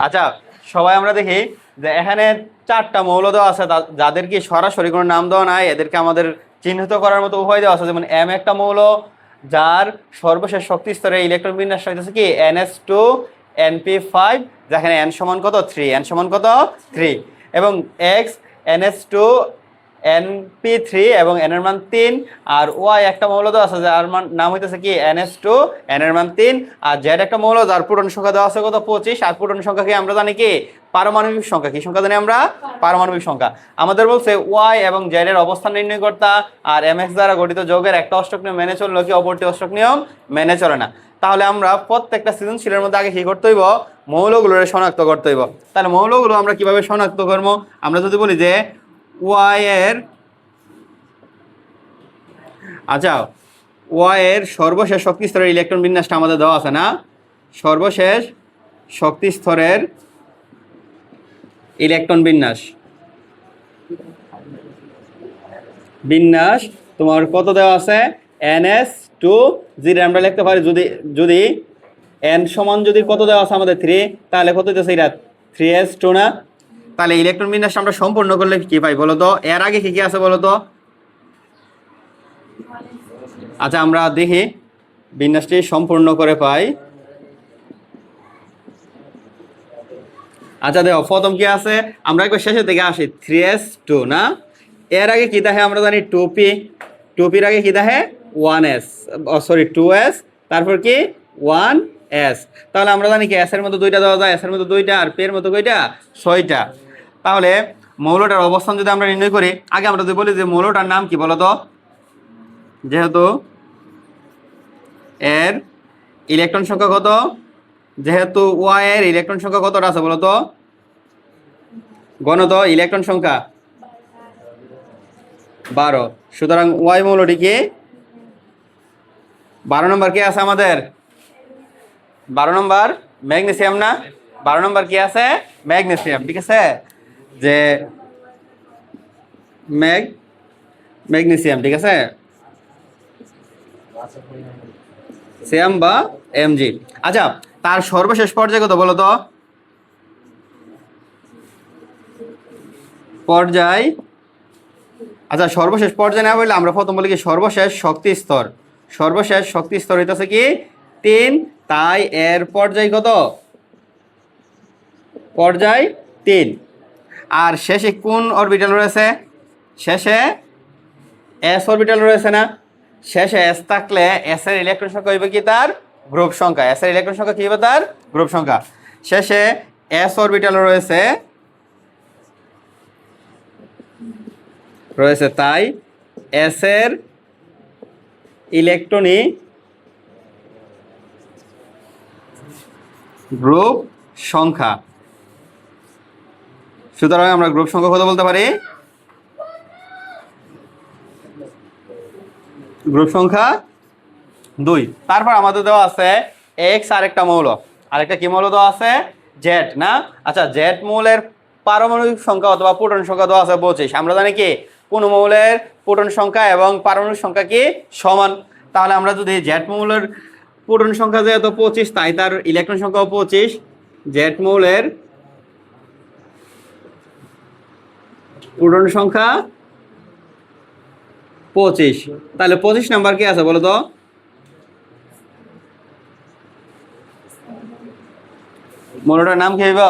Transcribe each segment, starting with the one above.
আচ্ছা, সবাই আমরা দেখি যে এখানে 4টা মৌল দেওয়া আছে, যাদের কি সরাসরি কোনো নাম দেওয়া নাই, এদেরকে আমাদের চিহ্নিত করার মতো উপায় দেওয়া আছে। যেমন M একটা মৌল, যার সর্বশেষ শক্তি স্তরে ইলেকট্রন বিন্যাস হইতেছে কি NS2 NP5, যেখানে n সমান কত 3, n সমান কত 3, এবং X NS2 NP3 এবং n এর মান 3, আর Y একটা মৌল দেওয়া আছে যার নাম হইতেছে কি NS2, n এর মান 3, আর Z একটা মৌল যার প্রোটন সংখ্যা দেওয়া আছে কত 25, আর প্রোটন সংখ্যা কি আমরা জানি কি পারমাণবিক সংখ্যা। কি সংখ্যা জানি আমরা? পারমাণবিক সংখ্যা। আমাদের বলছে Y এবং Z এর অবস্থান নির্ণয় করতে, আর MX দ্বারা গঠিত যৌগের একটা অষ্টক নিয়ম মেনে চললো কি অপরটি অষ্টক নিয়ম মেনে চলে না। তাহলে আমরা প্রত্যেকটা সৃজনশীলের মধ্যে আগে কি করতে হইব? মৌলগুলোর শনাক্ত করতে হইব। তাহলে মৌলগুলো আমরা কিভাবে শনাক্ত করবো? আমরা যদি বলি যে Y এর, আচ্ছা Y এর সর্বশেষ শক্তি স্তরের ইলেকট্রন বিন্যাসটা আমাদের দেওয়া আছে না? সর্বশেষ শক্তি স্তরের ইলেকট্রন বিন্যাস তোমার কত দেওয়া আছে? NS2, যেটা আমরা লিখতে পারি যদি n সমান যদি কত দেওয়া আছে আমাদের 3, তাহলে কত দিতেছে এটা 3s2 না? তাহলে ইলেকট্রন বিন্যাস আমরা সম্পূর্ণ করলে কি পাই বলো তো? এর আগে কি কি আছে বলো তো? আচ্ছা, আমরা দেখি বিন্যাসটি সম্পূর্ণ করে পাই। আচ্ছা দেখো, প্রথম কি আছে? আমরা একবার শেষের দিকে আসি, 3s2 না? এর আগে কি দেখে আমরা জানি 2p, 2pর আগে কি দেখে 1s, সরি 2s, তারপর কি 1s। তাহলে আমরা জানি কি s এর মধ্যে 2টা দেওয়া যায়, s এর মধ্যে 2টা, আর p এর মধ্যে কয়টা? 6টা। তাহলে মৌলটার অবস্থান যদি আমরা নির্ণয় করি, আগে আমরা যদি বলি যে মৌলটার নাম কি বলো তো? যেহেতু এর ইলেকট্রন সংখ্যা কত, যেহেতু Y এর ইলেকট্রন সংখ্যা কতটা আছে বলো তো? গণত ইলেকট্রন সংখ্যা 12, সুতরাং Y মৌলটি কি 12 নম্বর কি আছে আমাদের? 12 নম্বর ম্যাগনেসিয়াম না? 12 নম্বর কি আছে? ম্যাগনেসিয়াম। ঠিক আছে, যে ম্যাগনেসিয়াম, ঠিক আছে, সিয়াম বা Mg। আচ্ছা, তার সর্বশেষ পর্যায় কত বলো তো? পর্যায়, আচ্ছা সর্বশেষ পর্যায় না বললে আমরা প্রথম বলি কি সর্বশেষ শক্তি স্তর। সর্বশেষ শক্তি স্তর হইতেছে কি 3, তাই এর পর্যায় কত? পর্যায় 3। আর শেষে কোন অরবিটাল রয়েছে? শেষে s অরবিটাল রয়েছে না? শেষে s থাকলে s এর ইলেকট্রন সংখ্যা হইবে কি তার গ্রুপ সংখ্যা। s এর ইলেকট্রন সংখ্যা কি হবে? তার গ্রুপ সংখ্যা। শেষে s অরবিটাল রয়েছে, তাই s এর ইলেকট্রনই গ্রুপ সংখ্যা। সুতরাং আমরা গ্রুপ সংখ্যা কত বলতে পারি? গ্রুপ সংখ্যা 2। তারপর আমাদের দেওয়া আছে X, আরেকটা মৌল, আরেকটা কি মৌল দেওয়া আছে? Z না? আচ্ছা, Z মৌলের পারমাণবিক সংখ্যা অথবা প্রোটন সংখ্যা দেওয়া আছে 25। আমরা জানি কি কোন মৌলের প্রোটন সংখ্যা এবং পারমাণবিক সংখ্যা কি সমান। তাহলে আমরা যদি Z মৌলের প্রোটন সংখ্যা যেহেতু 25, তাই তার ইলেকট্রন সংখ্যাও 25। Z মৌলের প্রোটন সংখ্যা 25, তাহলে 25 নাম্বার কি আছে বলো তো? মৌলটার নাম কি হইব?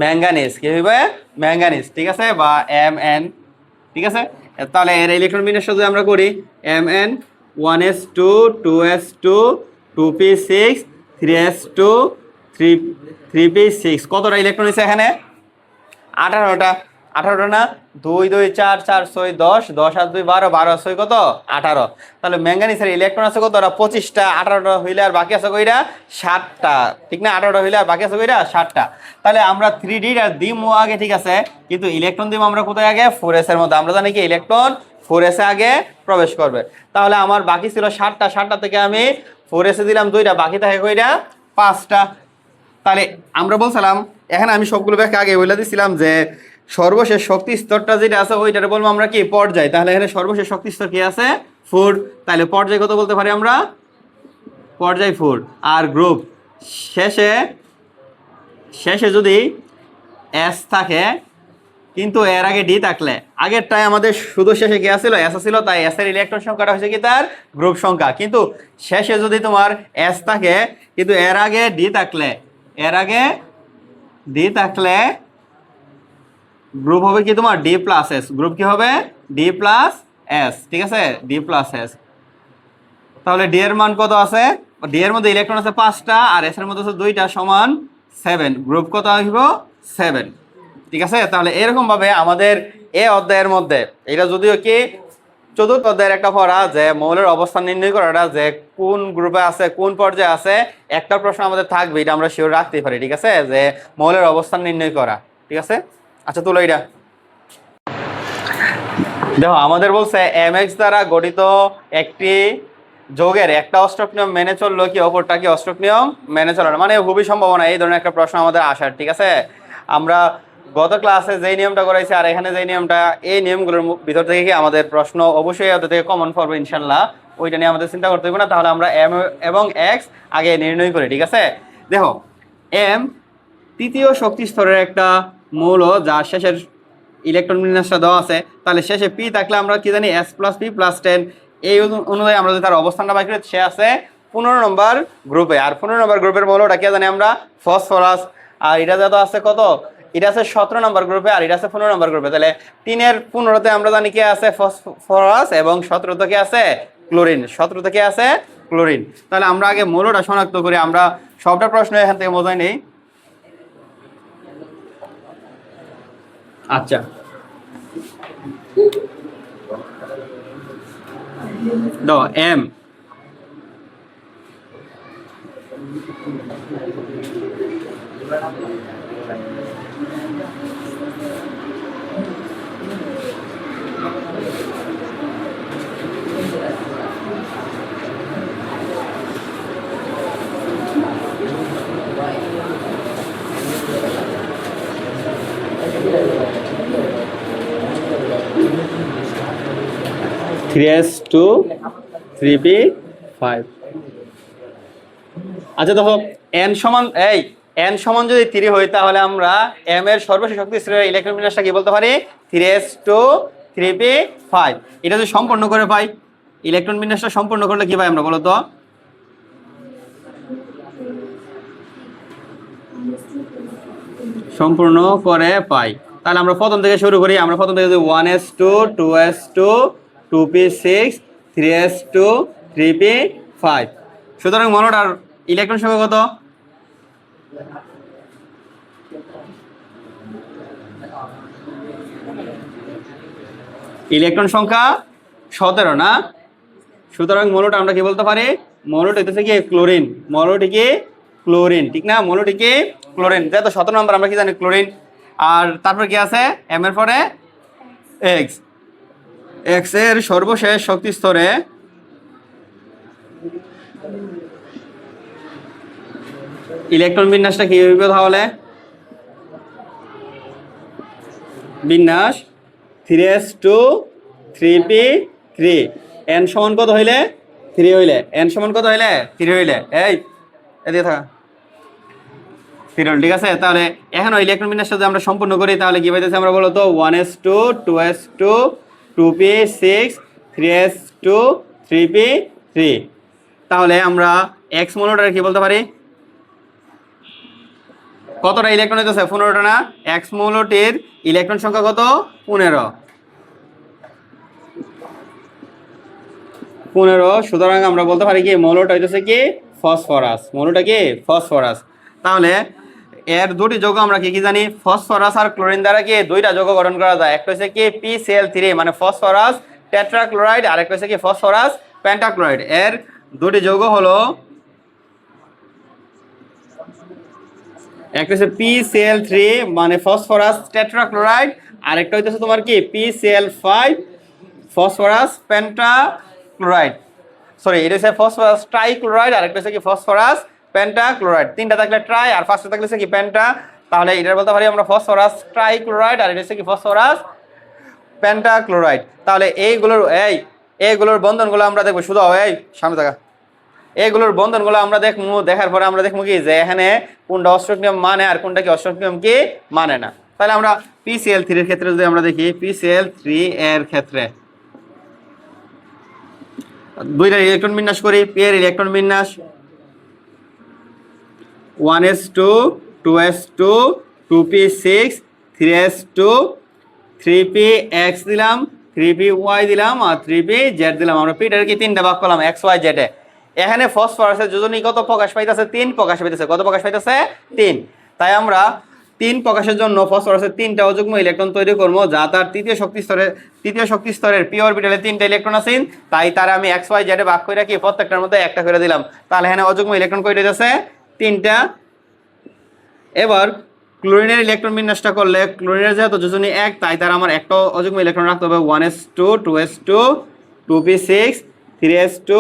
ম্যাঙ্গানিজ। কি হইবে? ম্যাঙ্গানিজ। ঠিক আছে, বা Mn। ঠিক আছে, তাহলে এর ইলেকট্রন বিন্যাস যদি আমরা করি Mn 1s2 2s2 2p6 3s2 3p6, কতটা ইলেকট্রন আছে এখানে? 18টা। 18টা না? 2 2 4 4 6 10, 10 আর 2 12, 12 আর 6 কত? 18। তাহলে ম্যাঙ্গানিজের ইলেকট্রন আছে কতটা? 25টা। 18টা হইলে আর বাকি আছে কয়টা? 7টা। ঠিক না? 18টা হইলে আর বাকি আছে কয়টা? 7টা। তাহলে আমরা 3d আর দিমও আগে, ঠিক আছে, কিন্তু ইলেকট্রন দিম আমরা কোথায় আগে? 4s এর মধ্যে। আমরা জানি কি ইলেকট্রন 4s এ আগে প্রবেশ করবে। তাহলে আমার বাকি ছিল 7টা। 7টা থেকে আমি 4s এ দিলাম 2টা, বাকি থাকে কয়টা? 5টা। তাহলে আমরা বলছিলাম, এখানে আমি সবগুলো ব্যাখ্যা আগে বলে দিছিলাম যে সর্বশেষ শক্তি স্তরটা যেটা আছে ওইটারে বলবো আমরা কি পর্যায়। তাহলে এখানে সর্বশেষ শক্তি স্তর কি আছে? 4। তাহলে পর্যায় কত বলতে পারি আমরা? পর্যায় 4। আর গ্রুপ শেষে শেষে যদি এস থাকে কিন্তু এর আগে ডি থাকলে, আগেরটাই আমাদের শুধু শেষে কি আসছিল, এস ছিল, তাই এস এর ইলেকট্রন সংখ্যাটা হচ্ছে কি তার গ্রুপ সংখ্যা। কিন্তু শেষে যদি তোমার এস থাকে কিন্তু এর আগে ডি থাকলে, এর আগে ডি থাকলে গ্রুপ হবে কি তোমার ডি প্লাস এস, গ্রুপ কি হবে ডি প্লাস এস, ঠিক আছে, ডি প্লাস এস। তাহলে ডি এর মান কত আছে, ডি এর মধ্যে ইলেকট্রন আছে 5টা আর এস এর মধ্যে আছে 2টা, সমান 7, গ্রুপ কত আসবে 7, ঠিক আছে। তাহলে এরকম ভাবে আমাদের এ অধ্যায়ের মধ্যে, এটা যদিও কি চতুর্থ অধ্যায়ের একটা পড়া, যে মৌলের অবস্থান নির্ণয় করাটা, যে কোন গ্রুপে আছে কোন পর্যায়ে আছে, একটা প্রশ্ন আমাদের থাকবে, এটা আমরা শিওর রাখতে পারি, ঠিক আছে, যে মৌলের অবস্থান নির্ণয় করা, ঠিক আছে। আচ্ছা তুলো এটা দেখো, আমাদের বলছে এমএক্স দ্বারা গঠিত একটি যোগের একটা অষ্টক নিয়ম মেনে চললো কি অপরটা কি অষ্টক নিয়ম মেনে চলো না, মানে খুবই সম্ভাবনা এই ধরনের একটা প্রশ্ন আমাদের আসার, ঠিক আছে। আমরা গত ক্লাসে যেই নিয়মটা করাইছি আর এখানে যেই নিয়মটা, এই নিয়মগুলোর ভিতর থেকে কি আমাদের প্রশ্ন অবশ্যই ওদের থেকে কমন পড়বে ইনশাল্লাহ, ওইটা নিয়ে আমাদের চিন্তা করতে হবে না। তাহলে আমরা এম এবং এক্স আগে নির্ণয় করি, ঠিক আছে। দেখো এম তৃতীয় শক্তি স্তরের একটা মৌল, যার শেষের ইলেকট্রন বিন্যাসটা দেওয়া আছে, তাহলে শেষে পি থাকলে আমরা কি জানি এস প্লাস পি প্লাস 10, এই অনুযায়ী আমরা যদি তার অবস্থানটা বাকি করি, সে আছে 15 নম্বর গ্রুপে। আর 15 নম্বর গ্রুপের মৌলটা কে জানি আমরা ফসফরাস, আর এটা যত আছে কত, এটা আছে 17 নম্বর গ্রুপে আর এটা আছে 15 নম্বর গ্রুপে। তাহলে 3-এর 15-তে আমরা জানি কে আছে ফসফরাস এবং 17-তে কে আছে ক্লোরিন, 17-তে কে আছে ক্লোরিন। তাহলে আমরা আগে মৌলটা শনাক্ত করি, আমরা সবটা প্রশ্ন এখান থেকে বোঝাই নেই। আচ্ছা দাও M, three S two 3p5। আচ্ছা দেখো এন সমান, এই এন সমান যদি 3 হয় তাহলে আমরা এম এর সর্বশেষ শক্তি স্তরের ইলেকট্রন বিন্যাসটা কি বলতে পারি 3s2 3p5। এটা যদি সম্পূর্ণ করে পাই, ইলেকট্রন বিন্যাসটা সম্পূর্ণ করলে কি পাই আমরা বলো তো, সম্পূর্ণ করে পাই। তাহলে আমরা প্রথম থেকে শুরু করি, আমরা প্রথম থেকে 1s2 2s2 2p6 3s2 3p5। সুতরাং মনোটার ইলেকট্রন সংখ্যা কত, ইলেকট্রন সংখ্যা 17 না। সুতরাং মৌলটা আমরা কি বলতে পারি, মৌলটা হচ্ছে কি ক্লোরিন, মৌলটি কি ক্লোরিন, ঠিক না, মৌলটি কি ক্লোরিন। যেহেতু 17 নম্বর আমরা কি জানি ক্লোরিন। আর তারপর কি আছে এম এর পরে এক্স, এক্স এর সর্বশেষ শক্তি স্তরে ইলেকট্রন বিন্যাসটা কি হইবে তাহলে, বিন্যাস 3s2 3p3, n সমান কত হইলে 3 হইলে, n সমান কত হইলে 3 হইলে, এই এদিকে থাকা 3, ঠিক আছে। তাহলে এখন ইলেকট্রন বিন্যাসটা যদি আমরা সম্পূর্ণ করি তাহলে কি পাইতেছি আমরা বলো তো 1s2 2s2 2p6 3s2 3p3। তাহলে আমরা x মৌলটার কি বলতে পারি, কতটা ইলেকট্রন হইতেছে 15টা না, x মৌলটির ইলেকট্রন সংখ্যা কত 15। সুতরাং আমরা বলতে পারি কি মৌলটা হইতেছে কি ফসফরাস, মৌলটা কি ফসফরাস। তাহলে এর দুটি যৌগ আমরা কি কি জানি, ফসফরাস আর ক্লোরিন দ্বারা কি দুইটা যৌগ গঠন করা যায়, একটা হচ্ছে কি PCl3 মানে ফসফরাস টেট্রাক্লোরাইড, আর একটা হচ্ছে কি ফসফরাস পেন্টাক্লোরাইড। এর দুটি যৌগ হলো, একটা হচ্ছে PCl3 মানে ফসফরাস টেট্রাক্লোরাইড, আর একটা হইতেছে তোমার কি PCl5 ফসফরাস পেন্টাক্লোরাইড, সরি এটা হচ্ছে ফসফরাস ট্রাইক্লোরাইড, আর একটা হচ্ছে কি ফসফরাস পেন্টাক্লোরাইড। তিনটা থাকলে ট্রাই আর ফার্স্টে থাকলে হচ্ছে কি পেন্টা, তাহলে এটা বলতে পারি আমরা ফসফরাস ট্রাইক্লোরাইড, আর এটা হচ্ছে কি ফসফরাস পেন্টাক্লোরাইড। তাহলে এইগুলোর বন্ধনগুলো আমরা দেখবো, শুধু এই সামনে থাকা এইগুলোর বন্ধনগুলো আমরা দেখবো, দেখার পরে আমরা দেখবো কি যে এখানে কোনটা অষ্টক নিয়ম মানে আর কোনটা কি অষ্টক নিয়ম কি মানে না। তাহলে আমরা PCl3 এর ক্ষেত্রে যদি আমরা দেখি, PCl3 এর ক্ষেত্রে দুইটা ইলেকট্রন বিন্যাস করি। পি এর ইলেকট্রন বিন্যাস 1s2 2s2 2p6 3s2 3px দিলাম, 3py দিলাম আর 3pz দিলাম। আমরা পিটার কি তিনটা ভাগ করলাম x y z এ। এখানে ফসফরাসের যোজনী কত প্রকাশ পাইতেছে? 3 প্রকাশ পাইতেছে। কত প্রকাশ পাইতেছে? 3। তাই আমরা 3 প্রকাশের জন্য ফসফরাসের 3টা অযুগ্ম ইলেকট্রন তৈরি করব, যা তার তৃতীয় শক্তি স্তরের পি অরবিটালে 3টা ইলেকট্রন আছে। তাই তারা আমি x y z এ ভাগ করে কি প্রত্যেকটার মধ্যে একটা করে দিলাম। তাহলে এখানে অযুগ্ম ইলেকট্রন কয়টা আছে? 3টা। এবার ক্লোরিনের ইলেকট্রন বিন্যাসটা করলে, ক্লোরিনের যেহেতু যোজনী 1, তাই তার আমার একটা অযুগ্ম ইলেকট্রন রাখতে হবে 1s2 2s2 2p6 3s2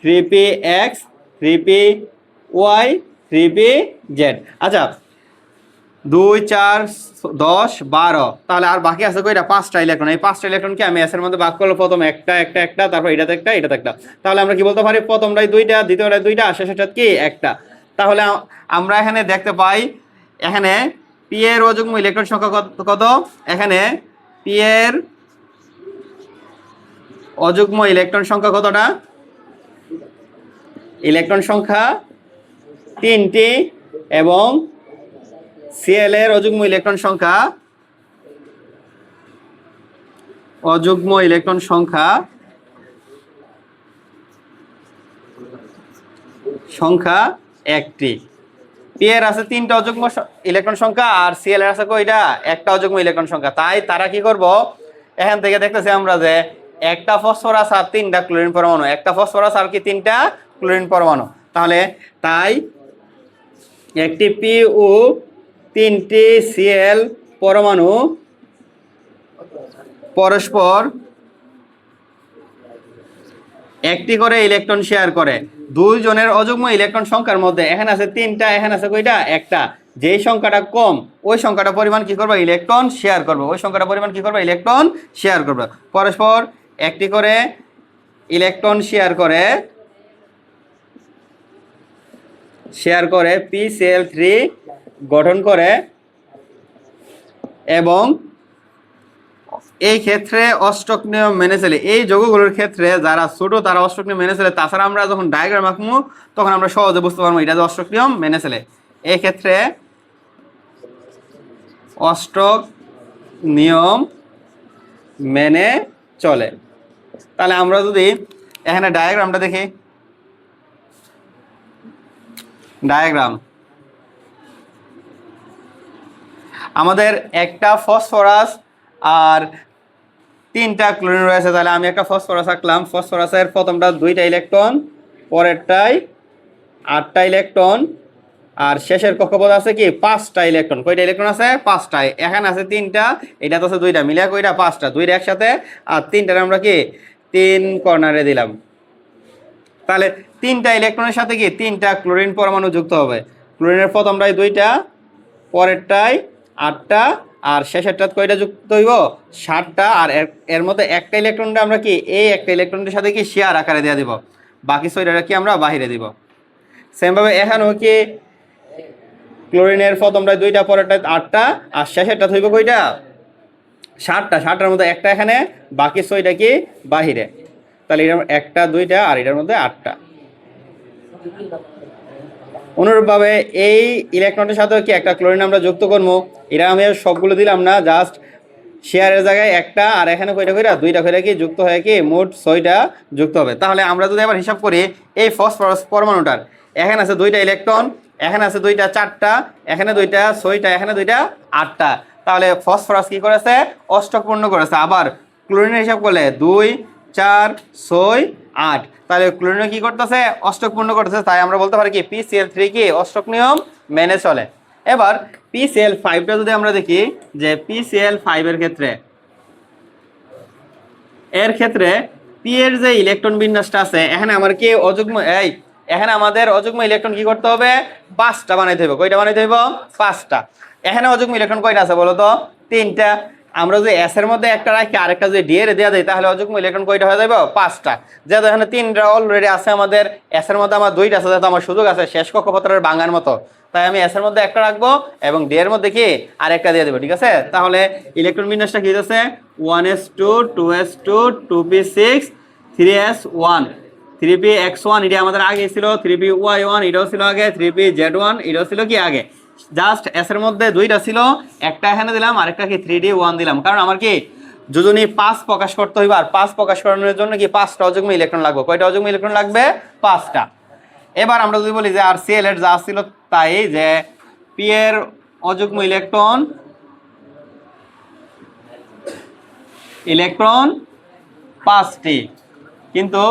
3px 3py 3pz। আচ্ছা, 2 4 10 12, তাহলে আর বাকি আছে কয়টা? 5টা ইলেকট্রন। এই 5টা ইলেকট্রনকে আমি এস এর মধ্যে ভাগ করলে প্রথম একটা একটা একটা, তারপর এটাতে একটা এটাতে একটা। তাহলে আমরা কি বলতে পারি? প্রথমটাই 2টা, দ্বিতীয়টাই 2টা, আর শেষেরটা কি একটা। তাহলে আমরা এখানে দেখতে পাই এখানে পি এর অযুগ্ম ইলেকট্রন সংখ্যা কত? এখানে পি এর অযুগ্ম ইলেকট্রন সংখ্যা কতটা? ইলেকট্রন সংখ্যা 3টি এবং সিএল এর অযুগ্ম ইলেকট্রন সংখ্যা 1টি। পি এর আছে 3টা অযুগ্ম ইলেকট্রন সংখ্যা আর সিএল এর আছে কয়টা? একটা অযুগ্ম ইলেকট্রন সংখ্যা। তাই তারা কি করব? এখান থেকে দেখতেছি আমরা যে একটা ফসফরাস আর 3টা ক্লোরিন পরমাণু, একটা ফসফরাস আর কি 3টা ক্লোরিন পরমাণু। তাহলে তাই একটি পি ও 3টি সিএল পরমাণু পরস্পর একটি করে ইলেকট্রন শেয়ার করে। দুইজনের অযুগ্ম ইলেকট্রন সংখ্যার মধ্যে এখানে আছে 3টা, এখানে আছে কয়টা? একটা। যেই সংখ্যাটা কম ওই সংখ্যাটা পরিমাণ কি করবে? ইলেকট্রন শেয়ার করবে। ওই সংখ্যাটা পরিমাণ কি করবে? ইলেকট্রন শেয়ার করবে। পরস্পর একটি করে ইলেকট্রন শেয়ার করে PCl3 গঠন করে। এবং এই ক্ষেত্রে অষ্টক নিয়ম মেনে চলে। এই যৌগগুলোর ক্ষেত্রে যারা ছোট তারা অষ্টক নিয়ম মেনে চলে। তাছাড়া আমরা যখন ডায়াগ্রাম আঁকবো তখন আমরা সহজে বুঝতে পারবো এটা যে অষ্টক নিয়ম মেনে চলে। এই ক্ষেত্রে অষ্টক নিয়ম মেনে চলে। তাহলে আমরা যদি এখানে ডায়াগ্রামটা দেখি, ডায়াগ্রাম আমাদের একটা ফসফরাস আর 3টা ক্লোরিন রয়েছে। তাহলে আমি একটা ফসফরাস আঁকলাম। ফসফরাসের প্রথমটা 2টা ইলেকট্রন, পরেরটাই 8টা ইলেকট্রন, আর শেষের কক্ষপথ আছে কি 5টা ইলেকট্রন। কয়টা ইলেকট্রন আছে? 5টায়। এখানে আছে 3টা, এটা তো আছে 2টা, মিলে কয়টা? 5টা। 2টা একসাথে আর 3টার আমরা কি 3 কর্নারে দিলাম। তাহলে 3টা ইলেকট্রনের সাথে কি 3টা ক্লোরিন পরমাণু যুক্ত হবে। ক্লোরিনের প্রথমটাই 2টা, পরেরটাই 8টা, আর শেষেরটা কয়টা যুক্ত হইব? 7টা। আর এর মধ্যে একটা ইলেকট্রনটা আমরা কি এই একটা ইলেকট্রনের সাথে কি শেয়ার আকারে দিয়ে দিব, বাকি 6টা কি আমরা বাহিরে দিব। সেমভাবে এখানেও কি ক্লোরিনের প্রথমটাই 2টা, পরেরটাই 8টা, আর শেষেরটা হইব কয়টা? 7টা। 7টার মধ্যে একটা এখানে, বাকি 6টা কি বাহিরে। তাহলে এটার 1টা 2টা আর এটার মধ্যে 8টা। অনুরূপভাবে এই ইলেকট্রনের সাথে কি একটা ক্লোরিন আমরা যুক্ত করবো। এটা আমি সবগুলো দিলাম না, জাস্ট শেয়ারের জায়গায় একটা, আর এখানে কয়টা কইরা 2টা করে কি যুক্ত হয়ে কি মোট 6টা যুক্ত হবে। তাহলে আমরা যদি আবার হিসাব করি এই ফসফরাস পরমাণুটার এখানে আছে 2টা ইলেকট্রন, এখানে আছে 2টা 4টা, এখানে 2টা 6টা, এখানে 2টা 8টা। তাহলে ফসফরাস কি করেছে? অষ্টক পূর্ণ করেছে। আবার ক্লোরিনের হিসাব করলে 2 4 6 8, তাহলে ক্লোরিন কি করতেছে? অষ্টক পূর্ণ করতেছে। তাই আমরা বলতে পারি কি PCl3 কি অষ্টক নিয়ম মেনে চলে। এবার PCl5টা যদি আমরা দেখি যে PCl5 এর ক্ষেত্রে পি এর যে ইলেকট্রন বিন্যাসটা আছে এখানে আমার কি অযুগ্ম এখানে আমাদের অযুগ্ম ইলেকট্রন কি করতে হবে? 5টা বানাইতে হবে। কয়টা বানাইতে হবে? 5টা। এখানে অযুগ্ম ইলেকট্রন কয়টা আছে বলো তো? 3টা। আমরা যদি এস এর মধ্যে একটা রাখি আরেকটা যদি ডি এর দেওয়া দেয় তাহলে অযুগ্ম ইলেকট্রন কয়টা হয়ে যাবে? 5টা। যেহেতু এখানে 3টা অলরেডি আছে, আমাদের এস এর মধ্যে আমার 2টা আছে, যেহেতু আমার সুযোগ আছে শেষ কক্ষপথের ভাঙার মতো, তাই আমি এস এর মধ্যে একটা রাখবো এবং ডি এর মধ্যে কি আরেকটা দিয়ে দেবো। ঠিক আছে, তাহলে ইলেকট্রন বিন্যাসটা কি হচ্ছে? 1s2 2s2 2p6 3s1 3px1, এটা আমাদের আগে ছিল 3py1, এটাও ছিল আগে 3pz1, এটাও ছিল কি আগে। জাস্ট এস এর মধ্যে 2টা ছিল, একটা এখানে দিলাম আরেকটা কি 3d1 দিলাম, কারণ আমার কি যোজনী 5 প্রকাশ করতে হইবে, আর 5 প্রকাশ করানোর জন্য কি 5টা অযুগ্ম ইলেকট্রন লাগবে। কয়টা অযুগ্ম ইলেকট্রন লাগবে? 5টা। এবার আমরা যদি বলি যে আর সিএল এর যা ছিল তাই, যে পি এর অযুগ্ম ইলেকট্রন 5টি, কিন্তু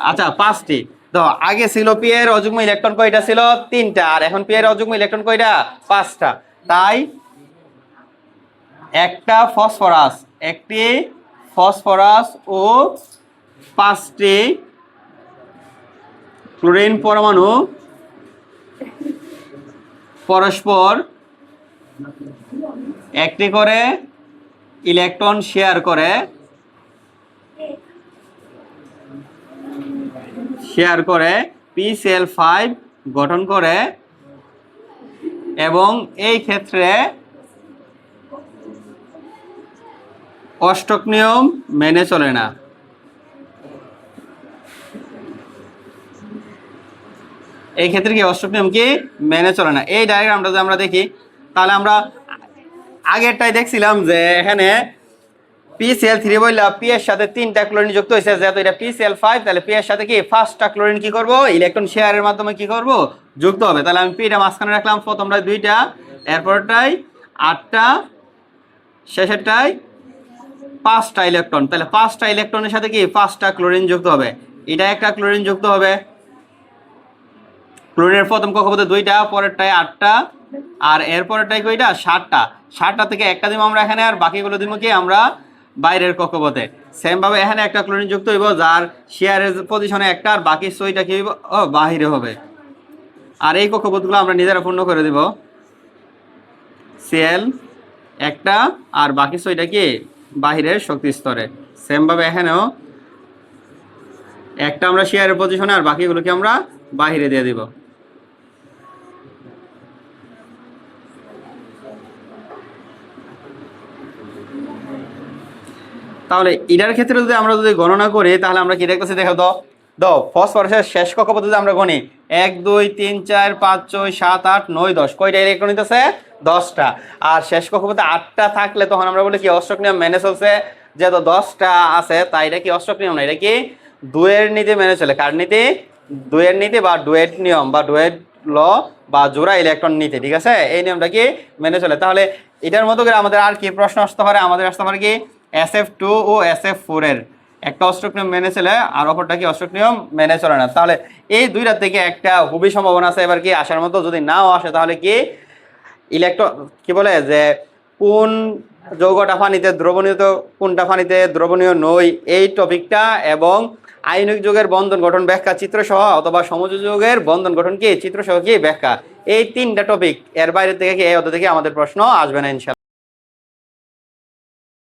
আচ্ছা 5টি তো আগে ছিল পি এর অযুগ্ম ইলেকট্রন কয়টা ছিল? 3টা, আর এখন পি এর অযুগ্ম ইলেকট্রন কয়টা? 5টা। তাই একটি ফসফরাস ও 5টি ক্লোরিন পরমাণু পরস্পর একটি করে ইলেকট্রন শেয়ার করে PCl5 গঠন করে, এবং এই ক্ষেত্রে অষ্টক নিয়ম মেনে চলে না। এই ক্ষেত্রে কি অষ্টক নিয়ম কি মেনে চলে না। এই ডায়াগ্রামটা যদি আমরা দেখি তাহলে আমরা আগেরটাই দেখছিলাম যে এখানে PCl3 বললা পি এর সাথে 3টা ক্লোরিন যুক্ত হয়েছে, যেহেতু এটা PCl5 তাহলে পি এর সাথে কি 5টা ক্লোরিন কি করব? ইলেকট্রন শেয়ারের মাধ্যমে কি করব? যুক্ত হবে। তাহলে আমি পিটা মাঝখানে রাখলাম, প্রথমটা 2টা, এরপরটাই 8টা, শেষেরটাই 5টা ইলেকট্রন। তাহলে 5টা ইলেকট্রনের সাথে কি 5টা ক্লোরিন যুক্ত হবে, এটা একটা ক্লোরিন যুক্ত হবে। ক্লোরিনের প্রথম কক্ষপথে 2টা, পরেরটায় 8টা, আর এরপরেরটাই কয়টা? 7টা। 7টা থেকে একটা দিব আমরা এখানে, আর বাকিগুলো দিব কি আমরা বাইরের কক্ষপথে। সেম ভাবে এখানে একটা ক্লোরিন যুক্ত হইব যার শেয়ারের পজিশনে একটা, আর বাকি 6টা কি হইব? বাহিরে হবে। আর এই কক্ষপথগুলো আমরা নিজেরা পূর্ণ করে দিব। Cl একটা, আর বাকি 6টা কি বাহিরের শক্তি স্তরে। সেম ভাবে এখানেও একটা আমরা শেয়ারের পজিশনে, আর বাকিগুলোকে আমরা বাহিরে দিয়ে দিব। তাহলে এটার ক্ষেত্রে যদি আমরা গণনা করি তাহলে আমরা কি দেখতেছি? দেখো তো ফসফরাসের শেষ কক্ষপথে যদি আমরা গণি 1 2 3 4 5 6 7 8 9 10, কয়টা ইলেকট্রন নিতেছে? 10টা। আর শেষ কক্ষপথে 8টা থাকলে তখন আমরা বলি কি অষ্টক নিয়ম মেনে চলছে। যেহেতু 10টা আছে তাই এটা কি অষ্টক নিয়ম না, এটা কি দুয়ের নীতি মেনে চলে। কার নীতি? দুয়ের নীতি বা ডুয়েট নিয়ম বা ডুয়েট ল বা জোড়া ইলেকট্রন নীতি। ঠিক আছে, এই নিয়মটা কি মেনে চলে। তাহলে এটার মতো করে আমাদের আর কি প্রশ্ন আসতে পারে? আমাদের আসতে পারে কি SF2 ও SF4 এর একটা অষ্টক নিয়ম মেনে চলে আর অপরটা কি অষ্টক নিয়ম মেনে চলে না। তাহলে এই দুইটা থেকে একটা খুবই সম্ভাবনা আছে এবার কি আসার মতো। যদি নাও আসে তাহলে কি ইলেকট্রন কি বলে যে কোন যৌগটা পানিতে দ্রবণীয়, তো কোনটা পানিতে দ্রবণীয় নই, এই টপিকটা, এবং আয়নিক যৌগের বন্ধন গঠন ব্যাখ্যা চিত্রসহ, অথবা সমযোজী যৌগের বন্ধন গঠন কি চিত্রসহ কি ব্যাখ্যা, এই 3টা টপিক। এর বাইরে থেকে কি এই অধ্যায় থেকে আমাদের প্রশ্ন আসবে না ইনশাআল্লাহ।